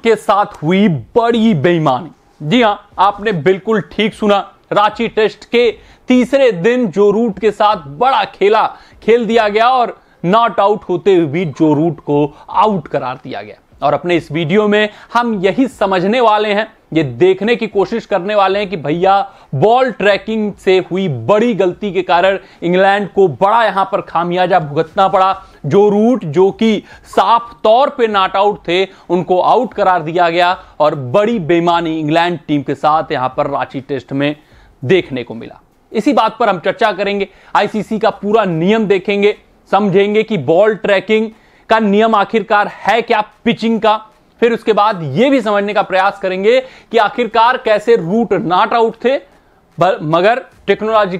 के साथ हुई बड़ी बेईमानी। जी हां, आपने बिल्कुल ठीक सुना। रांची टेस्ट के तीसरे दिन जो रूट के साथ बड़ा खेल दिया गया और नॉट आउट होते हुए भी जो रूट को आउट करार दिया गया। और अपने इस वीडियो में हम यही समझने वाले हैं, ये देखने की कोशिश करने वाले हैं कि भैया बॉल ट्रैकिंग से हुई बड़ी गलती के कारण इंग्लैंड को बड़ा यहां पर खामियाजा भुगतना पड़ा। जो रूट जो कि साफ तौर पे नॉट आउट थे उनको आउट करार दिया गया और बड़ी बेईमानी इंग्लैंड टीम के साथ यहां पर रांची टेस्ट में देखने को मिला। इसी बात पर हम चर्चा करेंगे, आईसीसी का पूरा नियम देखेंगे, समझेंगे कि बॉल ट्रैकिंग का नियम आखिरकार है क्या पिचिंग का। फिर उसके बाद यह भी समझने का प्रयास करेंगे कि आखिरकार कैसे रूट नॉट आउट थे मगर टेक्नोलॉजी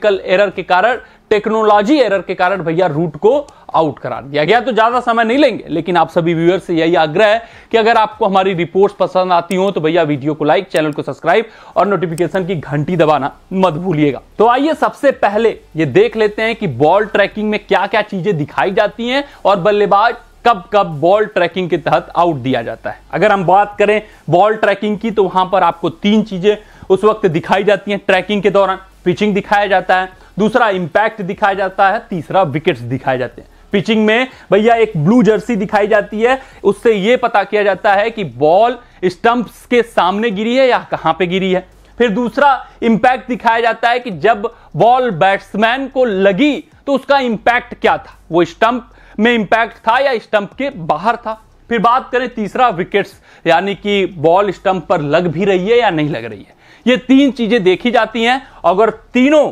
एरर के कारण भैया रूट को आउट करार दिया गया। तो ज्यादा समय नहीं लेंगे, लेकिन आप सभी व्यूअर्स से यही आग्रह है कि अगर आपको हमारी रिपोर्ट्स पसंद आती हो तो भैया वीडियो को लाइक, चैनल को सब्सक्राइब और नोटिफिकेशन की घंटी दबाना मत भूलिएगा। तो आइए सबसे पहले ये देख लेते हैं कि बॉल ट्रैकिंग में क्या क्या चीजें दिखाई जाती हैं और बल्लेबाज कब कब बॉल ट्रैकिंग के तहत आउट दिया जाता है। अगर हम बात करें बॉल ट्रैकिंग की तो वहां पर आपको तीन चीजें उस वक्त दिखाई जाती हैं ट्रैकिंग के दौरान। पिचिंग दिखाया जाता है, दूसरा इंपैक्ट दिखाया जाता है, तीसरा विकेट्स दिखाए जाते हैं। पिचिंग में भैया एक ब्लू जर्सी दिखाई जाती है, उससे यह पता किया जाता है कि बॉल स्टंप्स के सामने गिरी है या कहां पे गिरी है। फिर दूसरा इंपैक्ट दिखाया जाता है कि जब बॉल बैट्समैन को लगी तो उसका इंपैक्ट क्या था, वो स्टंप में इंपैक्ट था या स्टंप के बाहर था। फिर बात करें तीसरा विकेट्स, यानी कि बॉल स्टंप पर लग भी रही है या नहीं लग रही है। ये तीन चीजें देखी जाती हैं। अगर तीनों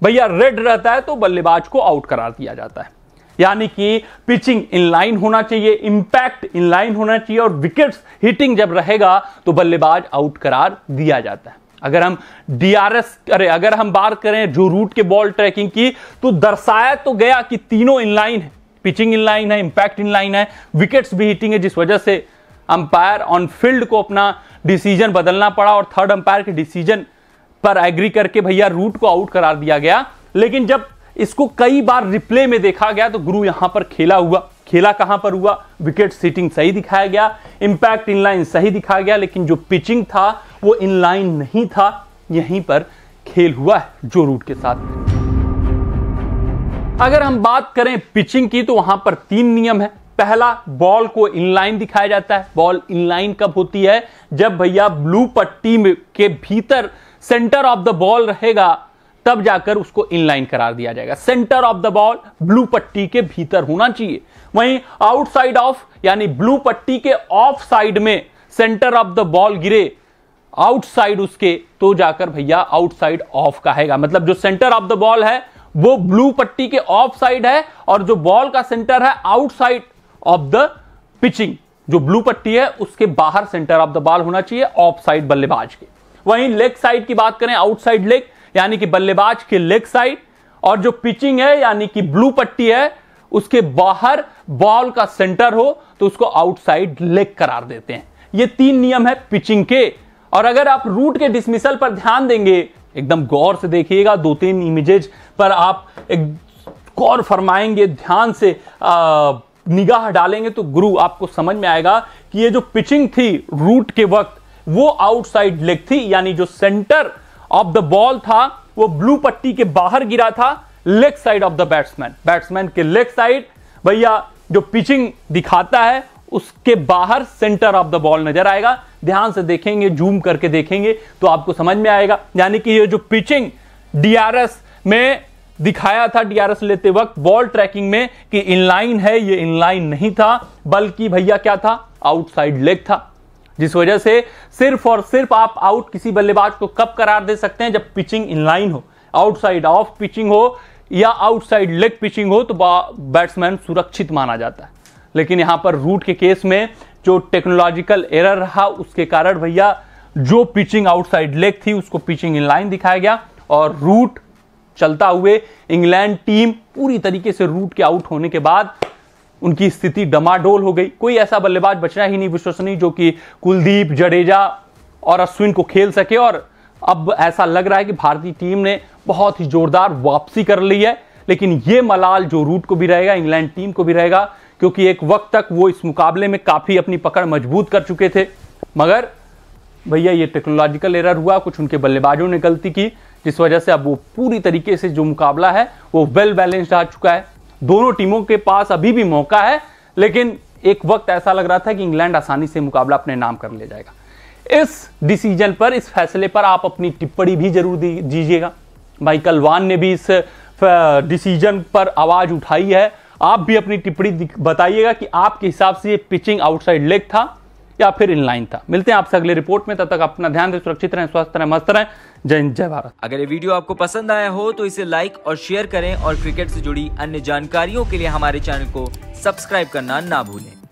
भैया रेड रहता है तो बल्लेबाज को आउट करार दिया जाता है, यानी कि पिचिंग इनलाइन होना चाहिए, इंपैक्ट इनलाइन होना चाहिए और विकेट्स हिटिंग जब रहेगा तो बल्लेबाज आउट करार दिया जाता है। अगर हम बात करें जो रूट के बॉल ट्रैकिंग की तो दर्शाया तो गया कि तीनों इनलाइन है, पिचिंग इनलाइन है, इंपैक्ट इनलाइन है, विकेट्स भी हिटिंग है, जिस वजह से अंपायर ऑन फील्ड को अपना डिसीजन बदलना पड़ा और थर्ड अंपायर के डिसीजन पर एग्री करके भैया रूट को आउट करार दिया गया। लेकिन जब इसको कई बार रिप्ले में देखा गया तो गुरु यहां पर खेला कहां पर हुआ, विकेट हिटिंग सही दिखाया गया, इंपैक्ट इनलाइन सही दिखाया गया, लेकिन जो पिचिंग था वो इनलाइन नहीं था। यहीं पर खेल हुआ है जो रूट के साथ। अगर हम बात करें पिचिंग की तो वहां पर तीन नियम है। पहला, बॉल को इनलाइन दिखाया जाता है। बॉल इनलाइन कब होती है, जब भैया ब्लू पट्टी के भीतर सेंटर ऑफ द बॉल रहेगा तब जाकर उसको इनलाइन करार दिया जाएगा। Centre of the ball blue पट्टी के भीतर होना चाहिए। वहीं आउटसाइड ऑफ, यानी ब्लू पट्टी के ऑफ साइड में सेंटर ऑफ द बॉल गिरे आउटसाइड उसके तो जाकर भैया आउटसाइड ऑफ कहेगा। मतलब जो सेंटर ऑफ द बॉल है वो ब्लू पट्टी के ऑफ साइड है और जो बॉल का सेंटर है आउटसाइड ऑफ द पिचिंग, जो ब्लू पट्टी है उसके बाहर सेंटर ऑफ द बॉल होना चाहिए ऑफ साइड बल्लेबाज के। वहीं लेग साइड की बात करें, आउटसाइड लेग यानी कि बल्लेबाज के लेग साइड, और जो पिचिंग है यानी कि ब्लू पट्टी है उसके बाहर बॉल का सेंटर हो तो उसको आउटसाइड लेग करार देते हैं। ये तीन नियम है पिचिंग के। और अगर आप रूट के डिसमिसल पर ध्यान देंगे, एकदम गौर से देखिएगा, दो तीन इमेजेस पर आप एक गौर फरमाएंगे, ध्यान से निगाह डालेंगे तो गुरु आपको समझ में आएगा कि ये जो पिचिंग थी रूट के वक्त वो आउटसाइड लेग थी, यानी जो सेंटर ऑफ द बॉल था वो ब्लू पट्टी के बाहर गिरा था, leg side of the batsman के लेग साइड। भैया जो पिचिंग दिखाता है उसके बाहर सेंटर ऑफ द बॉल नजर आएगा। ध्यान से देखेंगे, जूम करके देखेंगे तो आपको समझ में आएगा। यानी कि ये जो पिचिंग डीआरएस में दिखाया था, डीआरएस लेते वक्त बॉल ट्रैकिंग में कि इनलाइन है, ये इनलाइन नहीं था, बल्कि भैया क्या था, आउटसाइड लेग था। जिस वजह से सिर्फ और सिर्फ आप आउट किसी बल्लेबाज को कब करार दे सकते हैं, जब पिचिंग इनलाइन हो, आउटसाइड ऑफ पिचिंग हो या आउटसाइड लेग पिचिंग हो तो बैट्समैन सुरक्षित माना जाता है। लेकिन यहां पर रूट के केस में जो टेक्नोलॉजिकल एरर रहा उसके कारण भैया जो पिचिंग आउटसाइड लेग थी उसको पिचिंग इनलाइन दिखाया गया और रूट चलता हुए इंग्लैंड टीम पूरी तरीके से रूट के आउट होने के बाद उनकी स्थिति डमाडोल हो गई। कोई ऐसा बल्लेबाज बचना ही नहीं विश्वसनीय जो कि कुलदीप, जडेजा और अश्विन को खेल सके। और अब ऐसा लग रहा है कि भारतीय टीम ने बहुत ही जोरदार वापसी कर ली है। लेकिन यह मलाल जो रूट को भी रहेगा, इंग्लैंड टीम को भी रहेगा, क्योंकि एक वक्त तक वो इस मुकाबले में काफी अपनी पकड़ मजबूत कर चुके थे। मगर भैया ये टेक्नोलॉजिकल एरर हुआ, कुछ उनके बल्लेबाजों ने गलती की, जिस वजह से अब वो पूरी तरीके से जो मुकाबला है वो वेल बैलेंस्ड आ चुका है। दोनों टीमों के पास अभी भी मौका है, लेकिन एक वक्त ऐसा लग रहा था कि इंग्लैंड आसानी से मुकाबला अपने नाम कर ले जाएगा। इस डिसीजन पर, इस फैसले पर आप अपनी टिप्पणी भी जरूर दीजिएगा। माइकल वान ने भी इस डिसीजन पर आवाज उठाई है, आप भी अपनी टिप्पणी बताइएगा कि आपके हिसाब से ये पिचिंग आउटसाइड लेग था या फिर इनलाइन था। मिलते हैं आपसे अगले रिपोर्ट में, तब तक अपना ध्यान दें, सुरक्षित रहें, स्वस्थ रहें, मस्त रहें। जय हिंद, जय भारत। अगर ये वीडियो आपको पसंद आया हो तो इसे लाइक और शेयर करें और क्रिकेट से जुड़ी अन्य जानकारियों के लिए हमारे चैनल को सब्सक्राइब करना ना भूलें।